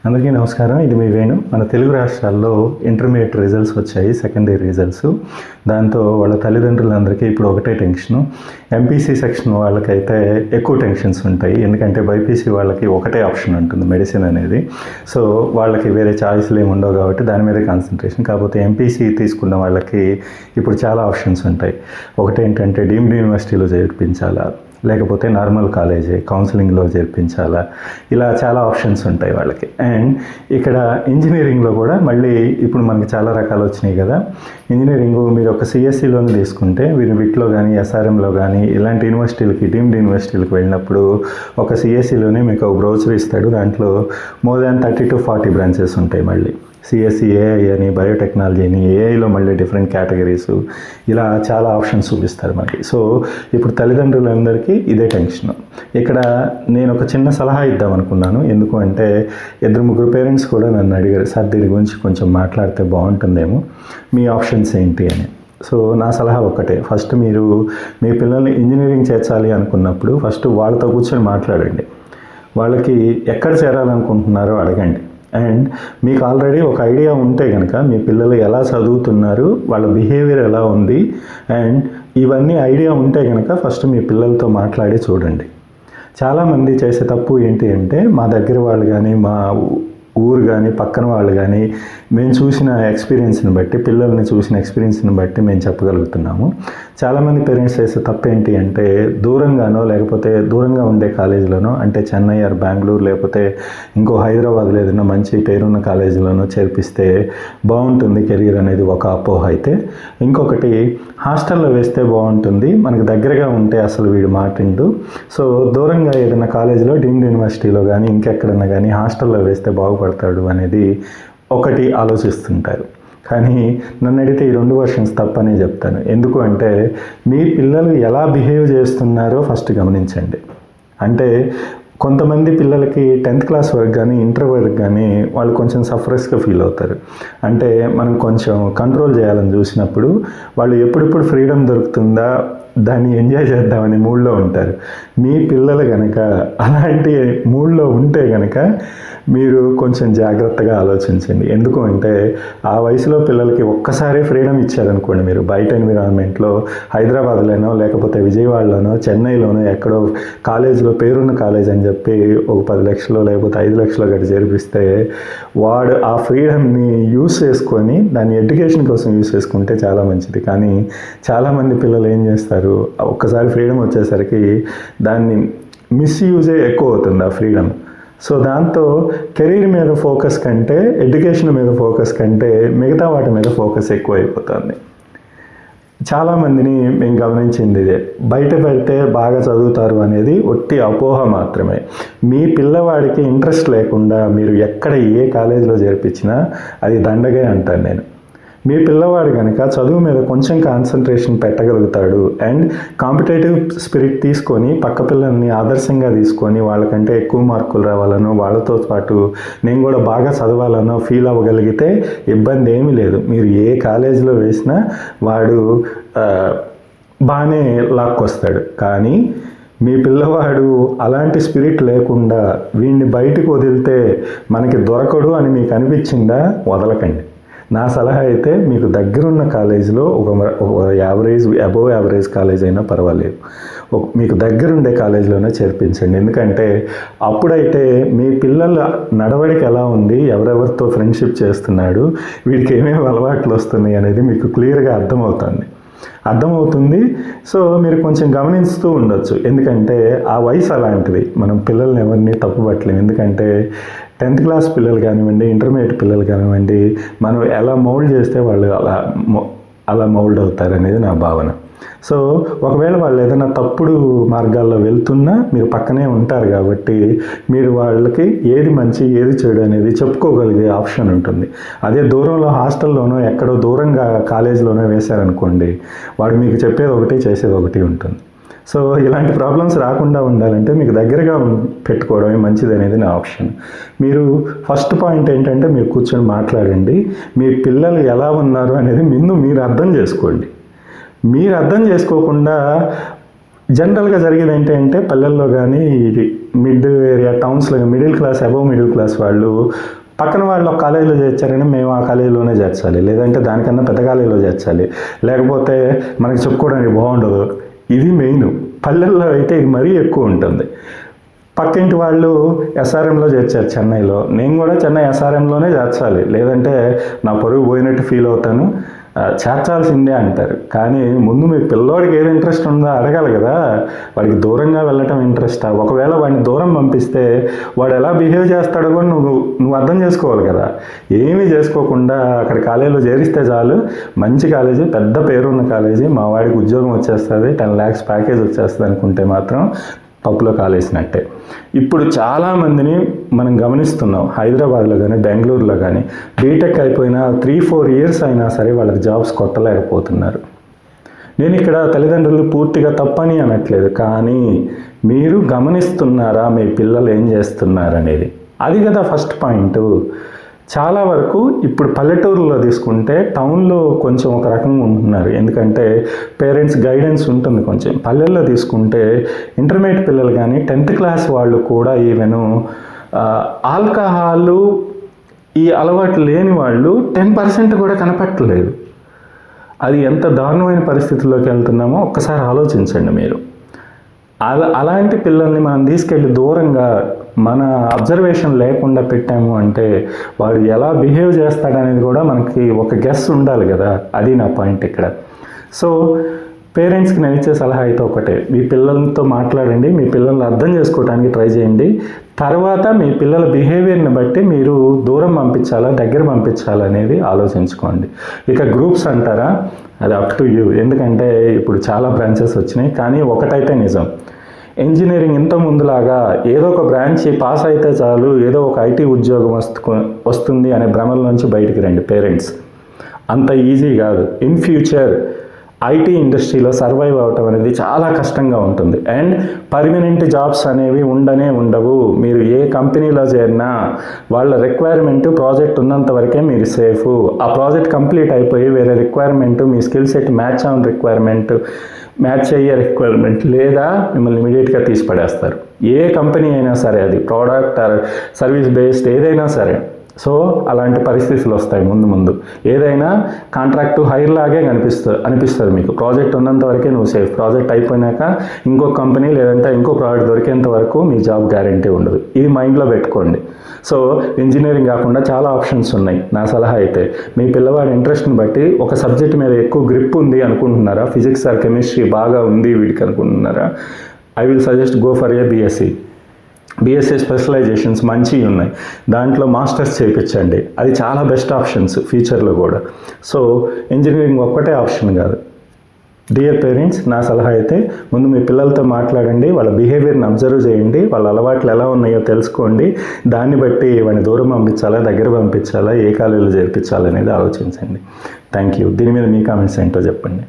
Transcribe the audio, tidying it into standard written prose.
అందరికీ నమస్కారం. ఇది మీ వేణు. మన తెలుగు రాష్ట్రాల్లో ఇంటర్మీడియట్ రిజల్ట్స్ వచ్చాయి, సెకండరీ రిజల్ట్స్. దాంతో వాళ్ళ తల్లిదండ్రులందరికీ ఇప్పుడు ఒకటే టెన్షను. ఎంపీసీ సెక్షన్ వాళ్ళకైతే ఎక్కువ టెన్షన్స్ ఉంటాయి, ఎందుకంటే బైపీసీ వాళ్ళకి ఒకటే ఆప్షన్ ఉంటుంది, మెడిసిన్ అనేది. సో వాళ్ళకి వేరే ఛాయిస్లు ఏమి ఉండవు కాబట్టి దాని మీదే కాన్సన్ట్రేషన్. కాకపోతే ఎంపీసీ తీసుకున్న వాళ్ళకి ఇప్పుడు చాలా ఆప్షన్స్ ఉంటాయి. ఒకటేంటంటే డీమ్డ్ యూనివర్సిటీలో చేర్పించాలా, లేకపోతే నార్మల్ కాలేజీ కౌన్సిలింగ్లో చేర్పించాలా, ఇలా చాలా ఆప్షన్స్ ఉంటాయి వాళ్ళకి. అండ్ ఇక్కడ ఇంజనీరింగ్లో కూడా మళ్ళీ ఇప్పుడు మనకి చాలా రకాలు వచ్చినాయి కదా. ఇంజనీరింగ్ మీరు ఒక సిఎస్సిలోనే తీసుకుంటే మీరు విట్లో కానీ ఎస్ఆర్ఎంలో కానీ ఇలాంటి యూనివర్సిటీలకి, డీమ్డ్ యూనివర్సిటీలకు వెళ్ళినప్పుడు ఒక సిఎస్సిలోనే మీకు ఒక బ్రౌచర్ ఇస్తాడు. దాంట్లో మోర్ దాన్ 30 to 40 బ్రాంచెస్ ఉంటాయి. మళ్ళీ సిఎస్సి, ఏఐ అని, బయోటెక్నాలజీ అని, ఏఐలో మళ్ళీ డిఫరెంట్ కేటగిరీస్, ఇలా చాలా ఆప్షన్స్ చూపిస్తారు మనకి. సో ఇప్పుడు తల్లిదండ్రులందరికీ ఇదే టెన్షన్. ఇక్కడ నేను ఒక చిన్న సలహా ఇద్దాం అనుకున్నాను. ఎందుకు అంటే 2-3 పేరెంట్స్ కూడా నన్ను అడిగారు, సార్ దీని గురించి కొంచెం మాట్లాడితే బాగుంటుందేమో, మీ ఆప్షన్స్ ఏంటి అని. సో నా సలహా ఒక్కటే, ఫస్ట్ మీరు మీ పిల్లల్ని ఇంజనీరింగ్ చేర్చాలి అనుకున్నప్పుడు ఫస్ట్ వాళ్ళతో కూర్చొని మాట్లాడండి. వాళ్ళకి ఎక్కడ చేరాలనుకుంటున్నారో అడగండి. అండ్ మీకు ఆల్రెడీ ఒక ఐడియా ఉంటే కనుక మీ పిల్లలు ఎలా చదువుతున్నారు, వాళ్ళ బిహేవియర్ ఎలా ఉంది, అండ్ ఇవన్నీ ఐడియా ఉంటే కనుక ఫస్ట్ మీ పిల్లలతో మాట్లాడి చూడండి. చాలామంది చేసే తప్పు ఏంటి అంటే, మా దగ్గర వాళ్ళు కానీ, మా ఊరు కానీ, పక్కన వాళ్ళు కానీ, మేము చూసిన ఎక్స్పీరియన్స్ని బట్టి, పిల్లల్ని చూసిన ఎక్స్పీరియన్స్ని బట్టి మేము చెప్పగలుగుతున్నాము. చాలామంది పేరెంట్స్ చేసే తప్పు ఏంటి అంటే, దూరంగానో లేకపోతే దూరంగా ఉండే కాలేజీలోనో, అంటే చెన్నై ఆర్ బెంగళూరు లేకపోతే ఇంకో హైదరాబాద్లో ఏదైనా మంచి పేరున్న కాలేజీలోనో చేర్పిస్తే బాగుంటుంది కెరీర్ అనేది ఒక అపోహ అయితే, ఇంకొకటి హాస్టల్లో వేస్తే బాగుంటుంది, మనకు దగ్గరగా ఉంటే అసలు వీడు మాటిండు, సో దూరంగా ఏదైనా కాలేజీలో, డీమ్డ్ యూనివర్సిటీలో కానీ ఇంకెక్కడన్నా కానీ హాస్టల్లో వేస్తే బాగుపడతాడు అనేది ఒకటి ఆలోచిస్తుంటారు. కానీ నన్ను అడిగితే ఈ 2 వర్షన్స్ తప్పనే చెప్తాను. ఎందుకు అంటే, మీ పిల్లలు ఎలా బిహేవ్ చేస్తున్నారో ఫస్ట్ గమనించండి. అంటే కొంతమంది పిల్లలకి 10th క్లాస్ వరకు కానీ, ఇంటర్ వరకు కానీ వాళ్ళు కొంచెం సఫరస్గా ఫీల్ అవుతారు. అంటే మనం కొంచెం కంట్రోల్ చేయాలని చూసినప్పుడు వాళ్ళు ఎప్పుడెప్పుడు ఫ్రీడమ్ దొరుకుతుందా దాన్ని ఎంజాయ్ చేద్దామని మూడ్లో ఉంటారు. మీ పిల్లలు కనుక అలాంటి మూడ్లో ఉంటే కనుక మీరు కొంచెం జాగ్రత్తగా ఆలోచించండి. ఎందుకు అంటే, ఆ వయసులో పిల్లలకి ఒక్కసారి ఫ్రీడమ్ ఇచ్చారనుకోండి, మీరు బయట ఎన్విరాన్మెంట్లో హైదరాబాద్లోనో లేకపోతే విజయవాడలోనో చెన్నైలోనో ఎక్కడో కాలేజీలో, పేరున్న కాలేజ్ అని చెప్పి ఒక 10 లక్షలు లేకపోతే 5 లక్షలు గట్టి చేర్పిస్తే వాడు ఆ ఫ్రీడమ్ని యూస్ చేసుకొని దాన్ని ఎడ్యుకేషన్ కోసం యూస్ చేసుకుంటే చాలా మంచిది. కానీ చాలామంది పిల్లలు ఏం చేస్తారు, ఒక్కసారి ఫ్రీడమ్ వచ్చేసరికి దాన్ని మిస్యూజే ఎక్కువ అవుతుంది ఆ ఫ్రీడమ్. సో దాంతో కెరీర్ మీద ఫోకస్ కంటే, ఎడ్యుకేషన్ మీద ఫోకస్ కంటే మిగతా వాటి మీద ఫోకస్ ఎక్కువ అయిపోతుంది. చాలామందిని మేము గమనించింది ఇదే, బయట పెడితే బాగా చదువుతారు అనేది ఒట్టి అపోహ మాత్రమే. మీ పిల్లవాడికి ఇంట్రెస్ట్ లేకుండా మీరు ఎక్కడ ఏ కాలేజీలో చేర్పించినా అది దండగే అంటాను నేను. మీ పిల్లవాడు కనుక చదువు మీద కొంచెం కాన్సన్ట్రేషన్ పెట్టగలుగుతాడు, అండ్ కాంపిటేటివ్ స్పిరిట్ తీసుకొని పక్క పిల్లల్ని ఆదర్శంగా తీసుకొని వాళ్ళకంటే ఎక్కువ మార్కులు రావాలనో, వాళ్ళతో పాటు నేను కూడా బాగా చదవాలనో ఫీల్ అవ్వగలిగితే ఇబ్బంది ఏమీ లేదు. మీరు ఏ కాలేజీలో వేసినా వాడు బాగానే లాక్కొస్తాడు. కానీ మీ పిల్లవాడు అలాంటి స్పిరిట్ లేకుండా వీడిని బయటకు వదిలితే మనకి దొరకడు అని మీకు అనిపించిందా, వదలకండి. నా సలహా అయితే మీకు దగ్గరున్న కాలేజీలో ఒక యావరేజ్, అబోవ్ యావరేజ్ కాలేజ్ అయినా పర్వాలేదు, మీకు దగ్గరుండే కాలేజీలోనే చేర్పించండి. ఎందుకంటే అప్పుడైతే మీ పిల్లల నడవడిక ఎలా ఉంది, ఎవరెవరితో ఫ్రెండ్షిప్ చేస్తున్నాడు, వీడికి ఏమేమి అలవాట్లు వస్తున్నాయి అనేది మీకు క్లియర్గా అర్థమవుతుంది. సో మీరు కొంచెం గమనిస్తూ ఉండొచ్చు. ఎందుకంటే ఆ వయసు అలాంటిది, మనం పిల్లల్ని ఎవరిని తప్పుపట్టలేము. ఎందుకంటే 10th క్లాస్ పిల్లలు కానివ్వండి, ఇంటర్మీడియట్ పిల్లలు కానివ్వండి, మనం ఎలా మౌల్డ్ చేస్తే వాళ్ళు అలా మౌల్డ్ అవుతారు అనేది నా భావన. సో ఒకవేళ వాళ్ళు ఏదైనా తప్పుడు మార్గాల్లో వెళ్తున్నా మీరు పక్కనే ఉంటారు కాబట్టి మీరు వాళ్ళకి ఏది మంచి ఏది చెడు అనేది చెప్పుకోగలిగే ఆప్షన్ ఉంటుంది. అదే దూరంలో హాస్టల్లోనో ఎక్కడో దూరంగా కాలేజీలోనో వేశారనుకోండి, వాడు మీకు చెప్పేది ఒకటి చేసేది ఒకటి ఉంటుంది. సో ఇలాంటి ప్రాబ్లమ్స్ రాకుండా ఉండాలంటే మీకు దగ్గరగా పెట్టుకోవడమే మంచిది అనేది నా ఆప్షన్. మీరు ఫస్ట్ పాయింట్ ఏంటంటే, మీరు కూర్చొని మాట్లాడండి. మీ పిల్లలు ఎలా ఉన్నారు అనేది ముందు మీరు అర్థం చేసుకోండి. మీరు అర్థం చేసుకోకుండా జనరల్గా జరిగేది ఏంటంటే పల్లెల్లో కానీ మిడ్ ఏరియా టౌన్స్లో middle class above middle class వాళ్ళు పక్కన వాళ్ళు ఒక కాలేజీలో చేర్చారని మేము ఆ కాలేజీలోనే చేర్చాలి, లేదంటే దానికన్నా పెద్ద కాలేజీలో చేర్చాలి, లేకపోతే మనకి చెప్పుకోవడానికి బాగుండదు. ఇది మెయిన్. పల్లెల్లో అయితే ఇది మరీ ఎక్కువ ఉంటుంది. పక్కింటి వాళ్ళు ఎస్ఆర్ఎంలో చేర్చారు చెన్నైలో, నేను కూడా చెన్నై ఎస్ఆర్ఎంలోనే చేర్చాలి, లేదంటే నా పరువు పోయినట్టు ఫీల్ అవుతాను, చేర్చాల్సిందే అంటారు. కానీ ముందు మీ పిల్లోడికి ఏది ఇంట్రెస్ట్ ఉందో అడగాలి కదా. వాడికి దూరంగా వెళ్ళటం ఇంట్రెస్టా? ఒకవేళ వాడిని దూరం పంపిస్తే వాడు ఎలా బిహేవ్ చేస్తాడో కూడా నువ్వు అర్థం చేసుకోవాలి కదా. ఏమీ చేసుకోకుండా అక్కడ కాలేజీలో చేరిస్తే చాలు, మంచి కాలేజీ, పెద్ద పేరున్న కాలేజీ, మా వాడికి ఉద్యోగం వచ్చేస్తుంది, 10 lakhs ప్యాకేజ్ వచ్చేస్తుంది అనుకుంటే మాత్రం పప్పులో కాలేసినట్టే. ఇప్పుడు చాలామందిని మనం గమనిస్తున్నాం, హైదరాబాద్లో కానీ బెంగళూరులో కానీ బీటెక్ అయిపోయినా 3-4 years అయినా సరే వాళ్ళకి జాబ్స్ కొట్టలేకపోతున్నారు. నేను ఇక్కడ తల్లిదండ్రులు పూర్తిగా తప్పని అనట్లేదు, కానీ మీరు గమనిస్తున్నారా మీ పిల్లలు ఏం చేస్తున్నారనేది? అది కదా ఫస్ట్ పాయింట్. చాలా వరకు ఇప్పుడు పల్లెటూరులో తీసుకుంటే టౌన్లో కొంచెం ఒక రకంగా ఉంటున్నారు, ఎందుకంటే పేరెంట్స్ గైడెన్స్ ఉంటుంది కొంచెం. పల్లెల్లో తీసుకుంటే ఇంటర్మీడియట్ పిల్లలు కానీ 10th class వాళ్ళు కూడా ఈవెను ఆల్కహాలు ఈ అలవాటు లేని వాళ్ళు 10% కూడా కనపట్టలేదు. అది ఎంత దారుణమైన పరిస్థితుల్లోకి వెళ్తున్నామో ఒక్కసారి ఆలోచించండి మీరు. అలాంటి పిల్లల్ని మనం తీసుకెళ్ళి దూరంగా మన అబ్జర్వేషన్ లేకుండా పెట్టాము అంటే వాడు ఎలా బిహేవ్ చేస్తాడనేది కూడా మనకి ఒక గెస్ ఉండాలి కదా. అది నా పాయింట్ ఇక్కడ. సో పేరెంట్స్కి నేను ఇచ్చే సలహా అయితే ఒకటే, మీ పిల్లలతో మాట్లాడండి, మీ పిల్లల్ని అర్థం చేసుకోవడానికి ట్రై చేయండి. తర్వాత మీ పిల్లల బిహేవియర్ని బట్టి మీరు దూరం పంపించాలా దగ్గర పంపించాలా అనేది ఆలోచించుకోండి. ఇక గ్రూప్స్ అంటారా, అది అప్ టు యూ. ఎందుకంటే ఇప్పుడు చాలా బ్రాంచెస్ వచ్చినాయి, కానీ ఒకటైతే నిజం, ఇంజనీరింగ్ ఇంత ముందులాగా ఏదో ఒక బ్రాంచ్ పాస్ అయితే చాలు, ఏదో ఒక ఐటీ ఉద్యోగం వస్తుంది అనే భ్రమల నుంచి బయటికి రండి పేరెంట్స్. అంత ఈజీ కాదు. ఇన్ ఫ్యూచర్ ఐటీ ఇండస్ట్రీలో సర్వైవ్ అవటం అనేది చాలా కష్టంగా ఉంటుంది. అండ్ పర్మనెంట్ జాబ్స్ అనేవి ఉండవు. మీరు ఏ కంపెనీలో చేరినా వాళ్ళ రిక్వైర్మెంట్ ప్రాజెక్ట్ ఉన్నంత వరకే మీరు సేఫ్. ఆ ప్రాజెక్ట్ కంప్లీట్ అయిపోయి వేరే రిక్వైర్మెంట్, మీ స్కిల్ సెట్ మ్యాచ్ అవ్వని రిక్వైర్మెంట్, మ్యాచ్ అయ్యే రిక్వైర్మెంట్ లేదా మిమ్మల్ని ఇమీడియట్గా తీసి పడేస్తారు. ఏ కంపెనీ అయినా సరే, అది ప్రోడక్ట్ ఆర్ సర్వీస్ బేస్డ్ ఏదైనా సరే. సో అలాంటి పరిస్థితులు వస్తాయి ముందు. ఏదైనా కాంట్రాక్ట్ హైర్ లాగే అనిపిస్తుంది మీకు. ప్రాజెక్ట్ ఉన్నంత వరకే నువ్వు సేఫ్, ప్రాజెక్ట్ అయిపోయినాక ఇంకో కంపెనీ లేదంటే ఇంకో ప్రాజెక్ట్ దొరికేంత వరకు మీ జాబ్ గ్యారంటీ ఉండదు. ఇది మైండ్లో పెట్టుకోండి. సో ఇంజనీరింగ్ కాకుండా చాలా ఆప్షన్స్ ఉన్నాయి. నా సలహా అయితే మీ పిల్లవాడి ఇంట్రెస్ట్ని బట్టి, ఒక సబ్జెక్ట్ మీద ఎక్కువ గ్రిప్ ఉంది అనుకుంటున్నారా, ఫిజిక్స్ ఆర్ కెమిస్ట్రీ బాగా ఉంది వీడికి అనుకుంటున్నారా, I will suggest go for a BSc specialisations మంచివి ఉన్నాయి, దాంట్లో మాస్టర్స్ చేయించండి. అది చాలా బెస్ట్ ఆప్షన్స్ ఫ్యూచర్లో కూడా. సో ఇంజనీరింగ్ ఒక్కటే ఆప్షన్ కాదు. డియర్ పేరెంట్స్, నా సలహా అయితే ముందు మీ పిల్లలతో మాట్లాడండి, వాళ్ళ బిహేవియర్ని అబ్జర్వ్ చేయండి, వాళ్ళ అలవాట్లు ఎలా ఉన్నాయో తెలుసుకోండి. దాన్ని బట్టి వాడిని దూరం పంపించాలా దగ్గర పంపించాలా, ఏ కాలేజీలో చేర్పించాలనేది ఆలోచించండి. Thank you. దీని మీద మీ కామెంట్స్ ఏంటో చెప్పండి.